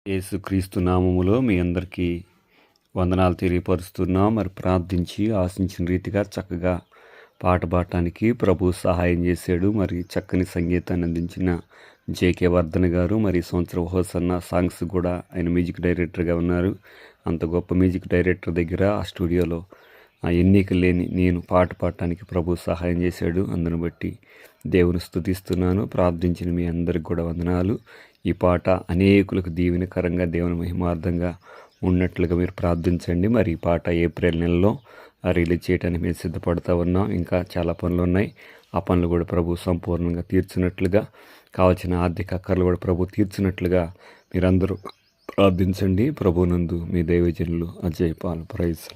యేసుక్రీస్తు నామములో మీ అందరికీ వందనాలు తెలియపరుస్తున్నాం. మరి ప్రార్థించి ఆశించిన రీతిగా చక్కగా పాట పాడటానికి ప్రభు సహాయం చేశాడు. మరి చక్కని సంగీతాన్ని అందించిన జేకే వర్ధన్ గారు, మరి ఈ సంవత్సరం హోసన్న సాంగ్స్ కూడా ఆయన మ్యూజిక్ డైరెక్టర్గా ఉన్నారు. అంత గొప్ప మ్యూజిక్ డైరెక్టర్ దగ్గర ఆ స్టూడియోలో ఎన్నిక లేని నేను పాట పాడటానికి ప్రభు సహాయం చేశాడు. అందును బట్టి దేవుని స్తుతిస్తున్నాను. ప్రార్థించిన మీ అందరికి కూడా వందనాలు. ఈ పాట అనేకులకు దీవెనకరంగా దేవుని మహిమార్థంగా ఉన్నట్లుగా మీరు ప్రార్థించండి. మరి ఈ పాట ఏప్రిల్ నెలలో రిలీజ్ చేయడానికి మేము సిద్ధపడుతూ ఉన్నాం. ఇంకా చాలా పనులు ఉన్నాయి. ఆ పనులు కూడా ప్రభు సంపూర్ణంగా తీర్చినట్లుగా, కావాల్సిన ఆర్థిక అక్కర్లు కూడా ప్రభు తీర్చినట్లుగా మీరందరూ ప్రార్థించండి. ప్రభునందు మీ దైవజనులు అజయ్ పాల్. ప్రైజ్.